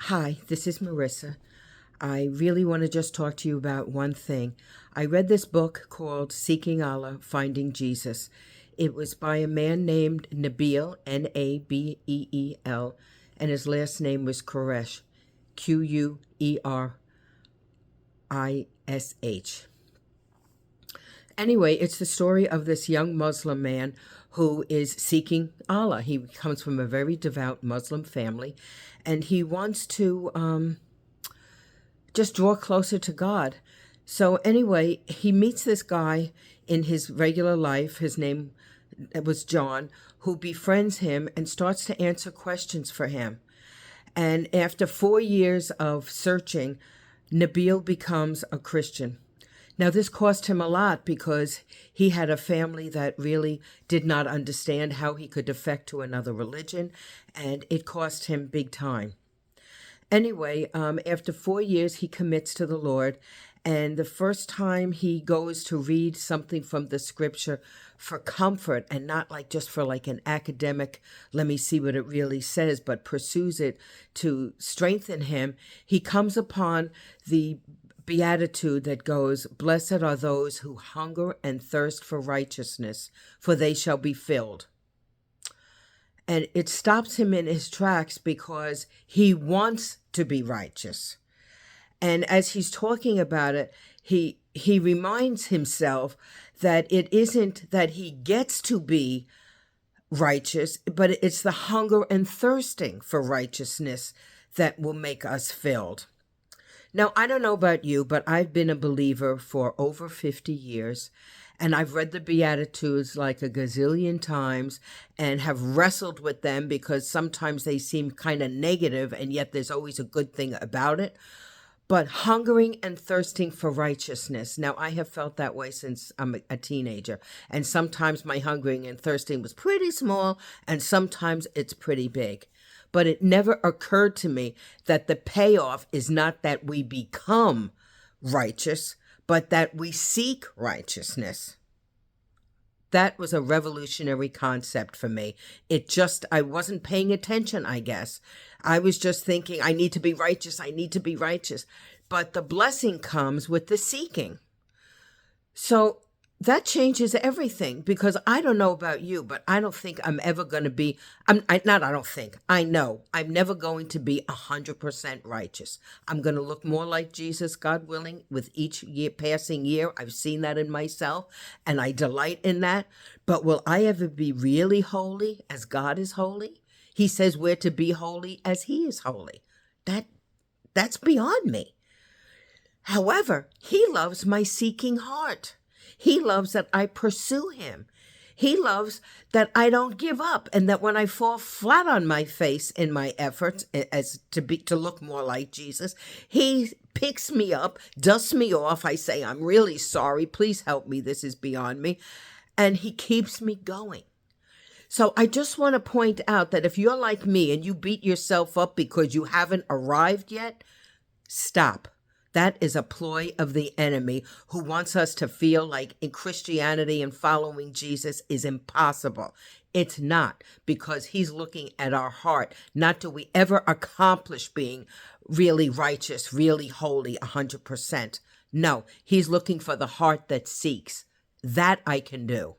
Hi, this is Marissa. I really want to just talk to you about one thing. I read this book called Seeking Allah, Finding Jesus. It was by a man named Nabeel, Nabeel, and his last name was Quresh, Querish. Anyway, it's the story of this young Muslim man who is seeking Allah. He comes from a very devout Muslim family, and he wants to just draw closer to God. So anyway, he meets this guy in his regular life. His name was John, who befriends him and starts to answer questions for him. And after 4 years of searching, Nabil becomes a Christian. Now, this cost him a lot because he had a family that really did not understand how he could defect to another religion, and it cost him big time. Anyway, after 4 years, he commits to the Lord. And the first time he goes to read something from the scripture for comfort and not like just for like an academic, let me see what it really says, but pursues it to strengthen him, he comes upon the beatitude that goes, "Blessed are those who hunger and thirst for righteousness, for they shall be filled." And it stops him in his tracks because he wants to be righteous. And as he's talking about it, he reminds himself that it isn't that he gets to be righteous, but it's the hunger and thirsting for righteousness that will make us filled. Now, I don't know about you, but I've been a believer for over 50 years, and I've read the Beatitudes like a gazillion times and have wrestled with them because sometimes they seem kind of negative, and yet there's always a good thing about it. But hungering and thirsting for righteousness. Now, I have felt that way since I'm a teenager. And sometimes my hungering and thirsting was pretty small, and sometimes it's pretty big. But it never occurred to me that the payoff is not that we become righteous, but that we seek righteousness. That was a revolutionary concept for me. I wasn't paying attention, I guess. I was just thinking, I need to be righteous, I need to be righteous. But the blessing comes with the seeking. So that changes everything because I don't know about you, but I don't think I'm ever going to be, I know I'm never going to be 100% righteous. I'm going to look more like Jesus, God willing, with each passing year. I've seen that in myself and I delight in that. But will I ever be really holy as God is holy? He says we're to be holy as he is holy. That's beyond me. However, he loves my seeking heart. He loves that I pursue him. He loves that I don't give up and that when I fall flat on my face in my efforts to look more like Jesus, he picks me up, dusts me off. I say, "I'm really sorry. Please help me. This is beyond me." And he keeps me going. So I just want to point out that if you're like me and you beat yourself up because you haven't arrived yet, stop. That is a ploy of the enemy who wants us to feel like in Christianity and following Jesus is impossible. It's not, because he's looking at our heart. Not do we ever accomplish being really righteous, really holy, 100%. No, he's looking for the heart that seeks. That I can do.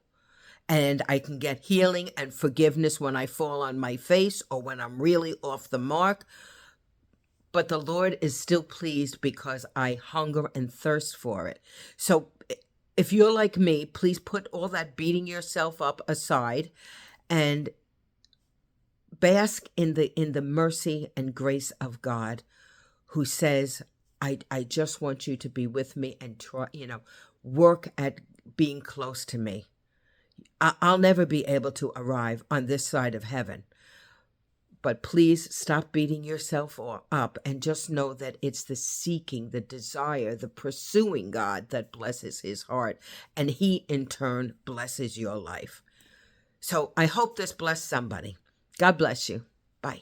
And I can get healing and forgiveness when I fall on my face or when I'm really off the mark. But the Lord is still pleased because I hunger and thirst for it. So if you're like me, please put all that beating yourself up aside and bask in the mercy and grace of God, who says, I just want you to be with me and try, work at being close to me. I'll never be able to arrive on this side of heaven. But please stop beating yourself up and just know that it's the seeking, the desire, the pursuing God that blesses his heart. And he, in turn, blesses your life. So I hope this blessed somebody. God bless you. Bye.